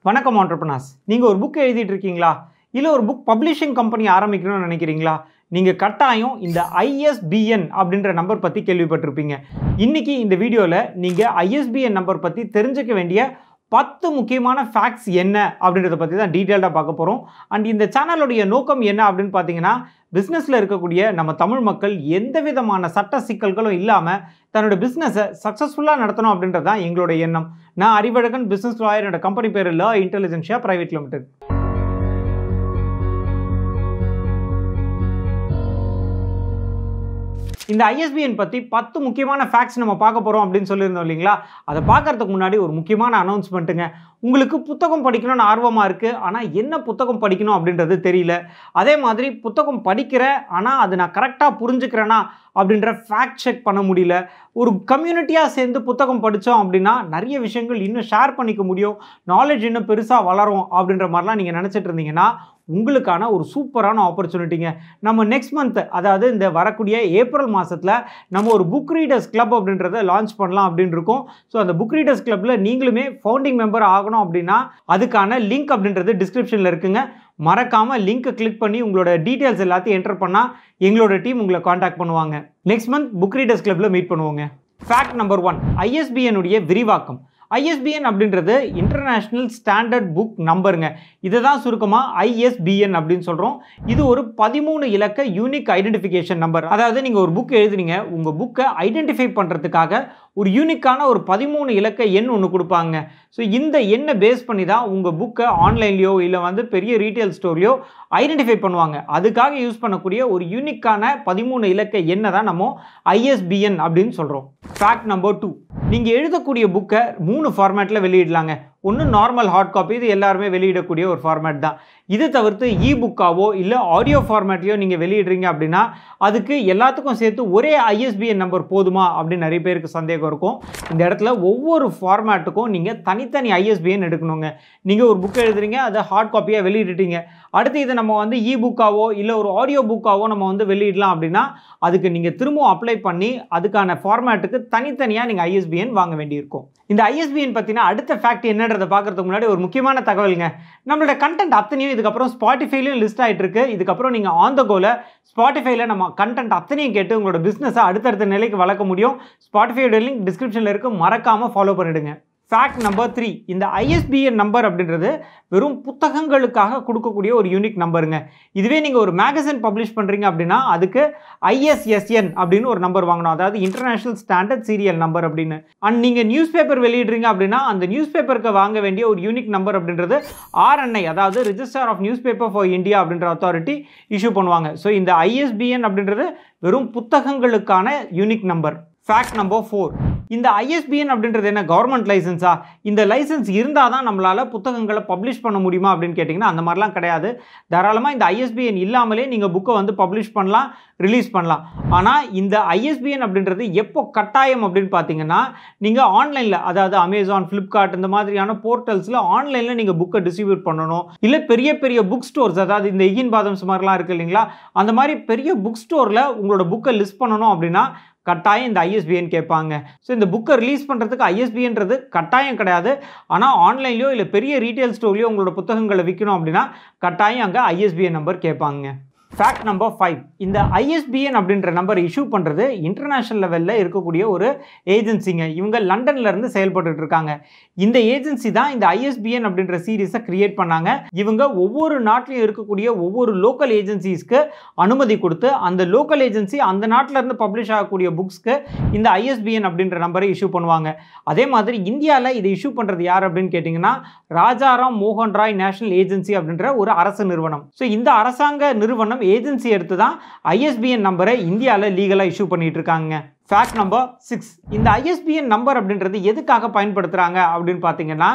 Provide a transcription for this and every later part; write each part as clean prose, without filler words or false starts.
வணக்கம் entrepreneurs. நீங்க ஒரு புக் எழுதிட்டு இருக்கீங்களா? இல்ல ஒரு புக் பப்ளிஷிங் கம்பெனி ஆரம்பிக்கணும்னு நினைக்கிறீங்களா? நீங்க கட்டாயம் இந்த ISBN அப்படின்ற நம்பர் பத்தி கேள்விப்பட்டிருப்பீங்க. இன்னைக்கு இந்த வீடியோல நீங்க ISBN நம்பர் பத்தி தெரிஞ்சுக்க வேண்டிய 10 முக்கியமான ஃபேக்ட்ஸ் என்ன அப்படின்றத பத்தி தான் டீடைலா பார்க்க போறோம். அண்ட் இந்த சேனலுடைய நோக்கம் என்ன அப்படின்னு பார்த்தீங்கன்னா, பிசினஸ்ல இருக்கக்கூடிய நம்ம தமிழ் மக்கள் எந்த விதமான சட்ட சிக்கல்களும் இல்லாம தன்னோட பிசினஸை சக்சஸ்ஃபுல்லா நடத்தணும் அப்படின்றது தான் எங்களோட எண்ணம். நான் அறிவழகன், பிசினஸ் லாயர். என்னோட கம்பெனி பேர் லா இன்டெலிஜென்சியா பிரைவேட் லிமிடெட். இந்த ISBN பற்றி 10 முக்கியமான ஃபேக்ட்ஸ் நம்ம பார்க்க போகிறோம் அப்படின்னு சொல்லியிருந்தோம் இல்லைங்களா? அதை பார்க்கறதுக்கு முன்னாடி ஒரு முக்கியமான அனௌன்ஸ்மெண்ட்டுங்க. உங்களுக்கு புத்தகம் படிக்கணும்னு ஆர்வமாக இருக்குது, ஆனால் என்ன புத்தகம் படிக்கணும் அப்படின்றது தெரியல. அதே மாதிரி புத்தகம் படிக்கிறேன், ஆனால் அது நான் கரெக்டாக புரிஞ்சுக்கிறேன்னா அப்படின்ற ஃபேக்ட் செக் பண்ண முடியல. ஒரு கம்யூனிட்டியாக சேர்ந்து புத்தகம் படித்தோம் அப்படின்னா நிறைய விஷயங்கள் இன்னும் ஷேர் பண்ணிக்க முடியும், நாலேஜ் இன்னும் பெருசாக வளரும் அப்படின்ற மாதிரிலாம் நீங்கள் நினச்சிட்டு இருந்தீங்கன்னா உங்களுக்கான ஒரு சூப்பரான ஆப்பர்ச்சுனிட்டிங்க. நம்ம நெக்ஸ்ட் மந்த், அதாவது இந்த வரக்கூடிய ஏப்ரல் மாதத்தில் நம்ம ஒரு புக் ரீடர்ஸ் கிளப் அப்படின்றத லான்ச் பண்ணலாம் அப்படின்னு இருக்கோம். ஸோ அந்த புக் ரீடர்ஸ் கிளப்பில் நீங்களுமே ஃபவுண்டிங் மெம்பர் ஆகணும் அப்படின்னா அதுக்கான லிங்க் அப்படின்றது டிஸ்கிரிப்ஷனில் இருக்குங்க. மறக்காமல் லிங்க்கை கிளிக் பண்ணி உங்களோட டீட்டெயில்ஸ் எல்லாத்தையும் என்டர் பண்ணால் எங்களோட டீம் உங்களை காண்டாக்ட் பண்ணுவாங்க. நெக்ஸ்ட் மந்த் புக் ரீடர்ஸ் கிளப்பில் மீட் பண்ணுவோங்க. ஃபேக்ட் நம்பர் 1, ISBN உடைய விரிவாக்கம். ISBN அப்படின்றது இன்டர்நேஷ்னல் ஸ்டாண்டர்ட் புக் நம்பருங்க. இதை தான் சுருக்கமாக ISBN அப்படின்னு சொல்கிறோம். இது ஒரு 13 இலக்க யூனிக் ஐடென்டிஃபிகேஷன் நம்பர். அதாவது நீங்கள் ஒரு புக் எழுதுனீங்க, உங்கள் புக்கை ஐடென்டிஃபை பண்ணுறதுக்காக ஒரு யூனிக்கான ஒரு 13 இலக்க எண் ஒன்று கொடுப்பாங்க. ஸோ இந்த எண்ணை பேஸ் பண்ணி தான் உங்கள் புக்கை ஆன்லைன்லையோ இல்லை பெரிய ரீட்டைல் ஸ்டோர்லையோ ஐடென்டிஃபை பண்ணுவாங்க. அதுக்காக யூஸ் பண்ணக்கூடிய ஒரு யூனிக்கான 13 இலக்க எண்ணை தான் நம்ம ISBN அப்படின்னு சொல்கிறோம். ஃபேக்ட் நம்பர் 2, நீங்கள் எழுதக்கூடிய புக்கை 3 ஃபார்மேட்டில் வெளியிடலாங்க. ஒன்று நார்மல் ஹார்ட் காப்பி, இது எல்லாருமே வெளியிடக்கூடிய ஒரு ஃபார்மேட் தான். இது தவிர்த்து இ புக்காவோ இல்லை ஆடியோ ஃபார்மேட்லையோ நீங்கள் வெளியிடுறீங்க அப்படின்னா அதுக்கு எல்லாத்துக்கும் சேர்த்து ஒரே ISBN நம்பர் போதுமா அப்படின்னு நிறைய பேருக்கு சந்தேகம் இருக்கும். இந்த இடத்துல ஒவ்வொரு ஃபார்மேட்டுக்கும் நீங்கள் தனித்தனி ISBN எடுக்கணுங்க. நீங்கள் ஒரு புக்கை எழுதுறீங்க, அதை ஹார்ட் காப்பியாக வெளியிட்டுட்டீங்க, அடுத்து இதை நம்ம இ புக்காவோ இல்லை ஒரு ஆடியோ புக்காவோ நம்ம வெளியிடலாம் அப்படின்னா அதுக்கு நீங்கள் திரும்பவும் அப்ளை பண்ணி அதுக்கான ஃபார்மேட்டுக்கு தனித்தனியாக நீங்கள் ISBN வாங்க வேண்டியிருக்கும். இந்த ISBN பற்றினா அடுத்த ஃபேக்ட் என்னன்றதை பார்க்கறதுக்கு முன்னாடி ஒரு முக்கியமான தகவலுங்க. நம்மளோட கண்டென்ட் அத்தனையும் இதுக்கப்புறம் ஸ்பாட்டிஃபைலையும் லிஸ்ட் ஆகிட்டு இருக்கு. இதுக்கப்புறம் நீங்கள் ஆன் த கோல ஸ்பாட்டிஃபைல நம்ம கண்டென்ட் அத்தனையும் கேட்டு உங்களோட பிஸ்னஸை அடுத்தடுத்த நிலைக்கு வளர்க்க முடியும். ஸ்பாட்டிஃபையோட லிங்க் டிஸ்கிரிப்ஷனில் இருக்குது, மறக்காமல் ஃபாலோ பண்ணிடுங்க. ஃபேக்ட் நம்பர் 3, இந்த ISBN நம்பர் அப்படின்றது வெறும் புத்தகங்களுக்காக கொடுக்கக்கூடிய ஒரு யூனிக் நம்பருங்க. இதுவே நீங்கள் ஒரு மேகசின் பப்ளிஷ் பண்ணுறீங்க அப்படின்னா அதுக்கு ISSN அப்படின்னு ஒரு நம்பர் வாங்கணும், அதாவது இன்டர்நேஷனல் ஸ்டாண்டர்ட் சீரியல் நம்பர் அப்படின்னு. அண்ட் நீங்கள் நியூஸ் பேப்பர் வெளியிடுறீங்க அப்படின்னா அந்த நியூஸ் பேப்பருக்கு வாங்க வேண்டிய ஒரு யூனிக் நம்பர் அப்படின்றது RNI, அதாவது register of newspaper for India அப்படின்ற அத்தாரிட்டி இஷ்யூ பண்ணுவாங்க. ஸோ இந்த ISBN அப்படின்றது வெறும் புத்தகங்களுக்கான யூனிக் நம்பர். ஃபேக்ட் நம்பர் 4, இந்த ISBN அப்படின்றது என்ன, கவர்மெண்ட் லைசன்ஸா? இந்த லைசன்ஸ் இருந்தால் தான் நம்மளால் புத்தகங்களை பப்ளிஷ் பண்ண முடியுமா அப்படின்னு கேட்டிங்கன்னா அந்த மாதிரிலாம் கிடையாது. தாராளமாக இந்த ISBN இல்லாமலே நீங்கள் புக்கை பப்ளிஷ் பண்ணலாம், ரிலீஸ் பண்ணலாம். ஆனால் இந்த ISBN அப்படின்றது எப்போ கட்டாயம் அப்படின்னு பார்த்தீங்கன்னா நீங்கள் ஆன்லைனில், அதாவது அமேசான், ஃப்ளிப்கார்ட் இந்த மாதிரியான போர்ட்டல்ஸில் ஆன்லைனில் நீங்கள் புக்கை டிஸ்ட்ரிபியூட் பண்ணணும். இல்லை பெரிய பெரிய புக் ஸ்டோர்ஸ், அதாவது இந்த இகின் பாதம்ஸ் மாதிரிலாம் இருக்குது இல்லைங்களா, அந்த மாதிரி பெரிய புக் ஸ்டோரில் உங்களோட புக்கை லிஸ்ட் பண்ணணும் அப்படின்னா கட்டாயம் இந்த ISBN கேட்பாங்க. ஸோ இந்த புக்கை ரிலீஸ் பண்ணுறதுக்கு ISBNன்றது கட்டாயம் கிடையாது. ஆனால் ஆன்லைன்லையோ இல்லை பெரிய ரீட்டைல் ஸ்டோர்லையோ உங்களோட புத்தகங்களை விற்கணும் அப்படின்னா கட்டாயம் அங்கே ISBN நம்பர் கேட்பாங்க. ஃபேக்ட் நம்பர் 5, இந்த ISBN அப்படின்ற நம்பர் இஷ்யூ பண்ணுறது இன்டர்நேஷ்னல் லெவலில் இருக்கக்கூடிய ஒரு ஏஜென்சிங்க. இவங்க லண்டன்ல இருந்து செயல்பட்டு இருக்காங்க. இந்த ஏஜென்சி தான் இந்த ISBN அப்படின்ற சீரீஸை கிரியேட் பண்ணாங்க. இவங்க ஒவ்வொரு நாட்டிலையும் இருக்கக்கூடிய ஒவ்வொரு லோக்கல் ஏஜென்சிஸ்க்கு அனுமதி கொடுத்து அந்த லோக்கல் ஏஜென்சி அந்த நாட்டில் இருந்து பப்ளிஷ் ஆகக்கூடிய புக்ஸ்க்கு இந்த ISBN அப்படின்ற நம்பரை இஷ்யூ பண்ணுவாங்க. அதே மாதிரி இந்தியாவில் இதை இஷ்யூ பண்ணுறது யார் அப்படின்னு கேட்டிங்கன்னா ராஜாராம் மோகன் ராய் நேஷனல் ஏஜென்சி அப்படின்ற ஒரு அரசு நிறுவனம். ஸோ இந்த அரசாங்க நிறுவனம் ஏஜென்சி எடுத்து தான் ISBN நம்பரை இந்தியாவில் லீகலாக இஷ்யூ பண்ணிட்டு இருக்காங்க. ஃபேக்ட் நம்பர் 6, இந்த ISBN நம்பர் அப்படின்றது எதுக்காக பயன்படுத்துகிறாங்க அப்படின்னு பார்த்தீங்கன்னா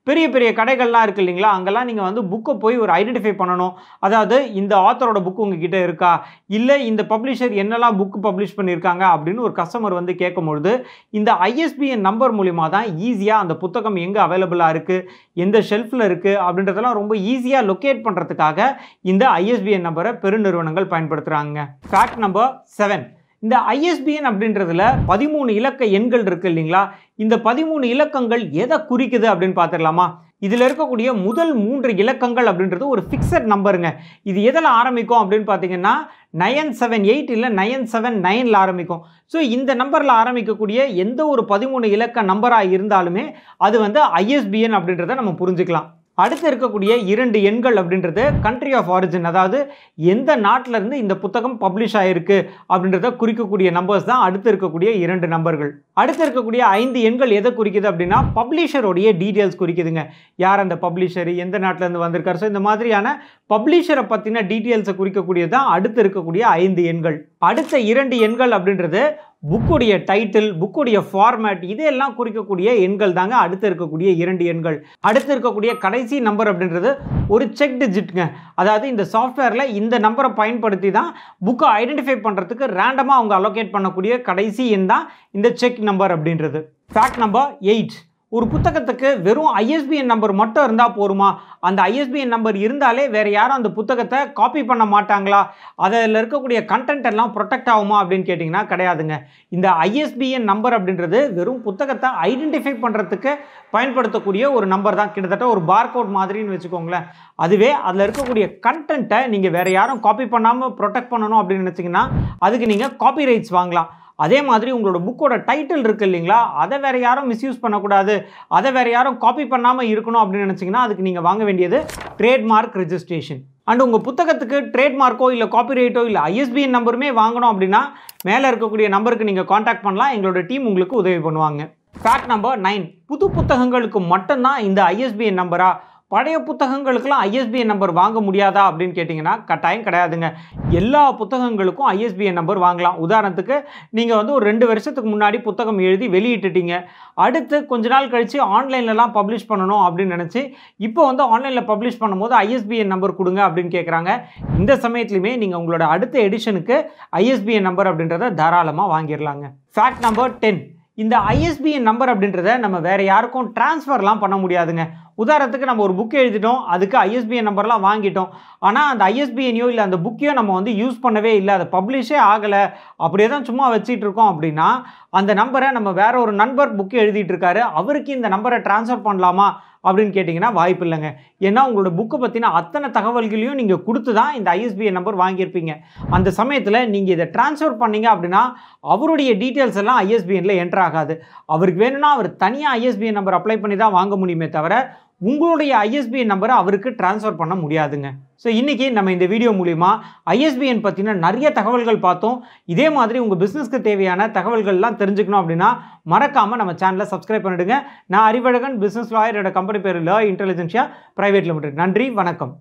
பெரிய பெரிய கடைகள்லாம் இருக்குது இல்லைங்களா, அங்கெல்லாம் நீங்கள் புக்கை போய் ஒரு ஐடென்டிஃபை பண்ணணும். அதாவது இந்த ஆத்தரோட புக்கு உங்ககிட்ட இருக்கா, இல்லை இந்த பப்ளிஷர் என்னெல்லாம் புக்கு பப்ளிஷ் பண்ணியிருக்காங்க அப்படின்னு ஒரு கஸ்டமர் கேட்கும்பொழுது இந்த ISBN நம்பர் மூலிமா தான் ஈஸியாக அந்த புத்தகம் எங்கே அவைலபிளாக இருக்குது, எந்த ஷெல்ஃபில் இருக்குது அப்படின்றதெல்லாம் ரொம்ப ஈஸியாக லொக்கேட் பண்ணுறதுக்காக இந்த ISBN நம்பரை பெருநிறுவனங்கள் பயன்படுத்துகிறாங்க. ஃபேக்ட் நம்பர் 7, இந்த ISBN அப்படின்றதுல 13 இலக்க எண்கள் இருக்கு இல்லைங்களா, இந்த 13 இலக்கங்கள் எதை குறிக்குது அப்படின்னு பார்த்துடலாமா? இதில் இருக்கக்கூடிய முதல் 3 இலக்கங்கள் அப்படின்றது ஒரு ஃபிக்ஸட் நம்பருங்க. இது எதில் ஆரம்பிக்கும் அப்படின்னு பார்த்தீங்கன்னா 978 இல்லை 979ல் ஆரம்பிக்கும். ஸோ இந்த நம்பரில் ஆரம்பிக்கக்கூடிய எந்த ஒரு 13 இலக்க நம்பராக இருந்தாலுமே அது வந்து ISBN அப்படின்றத நம்ம புரிஞ்சுக்கலாம். அடுத்து இருக்கக்கூடிய 2 எண்கள் அப்படின்றது கண்ட்ரி ஆஃப் ஆரிஜின், அதாவது எந்த நாட்டிலேருந்து இந்த புத்தகம் பப்ளிஷ் ஆகிருக்கு அப்படின்றத குறிக்கக்கூடிய நம்பர்ஸ் தான் அடுத்து இருக்கக்கூடிய 2 நம்பர்கள். அடுத்து இருக்கக்கூடிய 5 எண்கள் எதை குறிக்குது அப்படின்னா பப்ளிஷருடைய டீட்டெயில்ஸ் குறிக்குதுங்க. யார் அந்த பப்ளிஷர், எந்த நாட்டிலேருந்து வந்திருக்காரு, ஸோ இந்த மாதிரியான பப்ளிஷரை பற்றின டீட்டெயில்ஸை குறிக்கக்கூடியது தான் அடுத்து இருக்கக்கூடிய 5 எண்கள். அடுத்த 2 எண்கள் அப்படின்றது புக்குடைய டைட்டில், புக்குடைய ஃபார்மேட், இதெல்லாம் குறிக்கக்கூடிய எண்கள் தாங்க அடுத்து இருக்கக்கூடிய 2 எண்கள். அடுத்து இருக்கக்கூடிய கடைசி நம்பர் அப்படின்றது ஒரு செக் டிஜிட்ங்க. அதாவது இந்த சாஃப்ட்வேரில் இந்த நம்பரை பயன்படுத்தி தான் புக்கை ஐடென்டிஃபை பண்ணுறதுக்கு ரேண்டமாக அவங்க அலோகேட் பண்ணக்கூடிய கடைசி எண் தான் இந்த செக் நம்பர் அப்படின்றது. Fact number 8. ஒரு புத்தகத்துக்கு வெறும் ISBN நம்பர் மட்டும் இருந்தால் போருமா? அந்த ISBN நம்பர் இருந்தாலே வேறு யாரும் அந்த புத்தகத்தை காப்பி பண்ண மாட்டாங்களா? அதில் இருக்கக்கூடிய கண்டென்ட் எல்லாம் ப்ரொடெக்ட் ஆகுமா அப்படின்னு கேட்டிங்கன்னா கிடையாதுங்க. இந்த ISBN நம்பர் அப்படின்றது வெறும் புத்தகத்தை ஐடென்டிஃபை பண்ணுறதுக்கு பயன்படுத்தக்கூடிய ஒரு நம்பர் தான். கிட்டத்தட்ட ஒரு பார்கோட் மாதிரின்னு வச்சுக்கோங்களேன். அதுவே அதில் இருக்கக்கூடிய கண்டென்ட்டை நீங்கள் வேறு யாரும் காப்பி பண்ணாமல் ப்ரொடெக்ட் பண்ணணும் அப்படின்னு நினச்சிங்கன்னா அதுக்கு நீங்கள் காப்பி ரைட்ஸ் வாங்கலாம். அதே மாதிரி உங்களோட புக்கோட டைட்டில் இருக்குது இல்லைங்களா, அதை வேறு யாரும் மிஸ்யூஸ் பண்ணக்கூடாது, அதை வேறு யாரும் காப்பி பண்ணாமல் இருக்கணும் அப்படின்னு நினச்சிங்கன்னா அதுக்கு நீங்கள் வாங்க வேண்டியது ட்ரேட்மார்க் ரெஜிஸ்ட்ரேஷன். அண்ட் உங்கள் புத்தகத்துக்கு ட்ரேட்மார்க்கோ இல்லை காப்பிரைட்டோ இல்லை ISBN நம்பருமே வாங்கணும் அப்படின்னா மேலே இருக்கக்கூடிய நம்பருக்கு நீங்கள் காண்டாக்ட் பண்ணலாம். எங்களோட டீம் உங்களுக்கு உதவி பண்ணுவாங்க. Fact number 9. புது புத்தகங்களுக்கு மட்டும்தான் இந்த ISBN நம்பரா? பழைய புத்தகங்களுக்கெல்லாம் ISBN நம்பர் வாங்க முடியாதா அப்படின்னு கேட்டிங்கன்னா கட்டாயம் கிடையாதுங்க. எல்லா புத்தகங்களுக்கும் ISBN நம்பர் வாங்கலாம். உதாரணத்துக்கு நீங்கள் வந்து ஒரு 2 வருஷத்துக்கு முன்னாடி புத்தகம் எழுதி வெளியிட்டுட்டீங்க. அடுத்து கொஞ்ச நாள் கழித்து ஆன்லைன்லலாம் பப்ளிஷ் பண்ணணும் அப்படின்னு நினச்சி இப்போ வந்து ஆன்லைனில் பப்ளிஷ் பண்ணும்போது ISBN நம்பர் கொடுங்க அப்படின்னு கேட்குறாங்க. இந்த சமயத்துலையுமே நீங்கள் உங்களோட அடுத்த எடிஷனுக்கு ISBN நம்பர் அப்படின்றத தாராளமாக வாங்கிடலாங்க. Fact number 10. இந்த ISBN நம்பர் அப்படின்றத நம்ம வேறு யாருக்கும் ட்ரான்ஸ்ஃபர்லாம் பண்ண முடியாதுங்க. உதாரணத்துக்கு நம்ம ஒரு புக் எழுதிட்டோம், அதுக்கு ISBN நம்பர்லாம் வாங்கிட்டோம். ஆனால் அந்த ISBNயோ இல்லை அந்த புக்கையோ நம்ம வந்து யூஸ் பண்ணவே இல்லை, அதை பப்ளிஷே ஆகலை, அப்படியே தான் சும்மா வச்சிட்டு இருக்கோம் அப்படின்னா அந்த நம்பரை நம்ம வேற ஒரு நண்பர் புக்கு எழுதிட்டு இருக்காரு, அவருக்கு இந்த நம்பரை ட்ரான்ஸ்ஃபர் பண்ணலாமா அப்படின்னு கேட்டிங்கன்னா வாய்ப்பு இல்லைங்க. ஏன்னா உங்களோட புக்கை பற்றின அத்தனை தகவல்களையும் நீங்கள் கொடுத்து தான் இந்த ISBN நம்பர் வாங்கியிருப்பீங்க. அந்த சமயத்தில் நீங்கள் இதை ட்ரான்ஸ்ஃபர் பண்ணீங்க அப்படின்னா அவருடைய டீட்டெயில்ஸ் எல்லாம் ISBNல என்டர் ஆகாது. அவருக்கு வேணும்னா அவர் தனியாக ISBN நம்பர் அப்ளை பண்ணி தான் வாங்க முடியுமே தவிர உங்களுடைய ISBN நம்பரை அவருக்கு ட்ரான்ஸ்ஃபர் பண்ண முடியாதுங்க. ஸோ இன்றைக்கி நம்ம இந்த வீடியோ மூலிமா ISBN பற்றின நிறைய தகவல்கள் பார்த்தோம். இதே மாதிரி உங்கள் பிஸ்னஸ்க்கு தேவையான தகவல்கள்லாம் தெரிஞ்சுக்கணும் அப்படின்னா மறக்காமல் நம்ம சேனலை சப்ஸ்கிரைப் பண்ணிடுங்க. நான் அறிவழகன், பிஸ்னஸ் லாயரோட கம்பெனி பேர் ல இன்டெலிஜென்ஷியா பிரைவேட் லிமிடெட். நன்றி, வணக்கம்.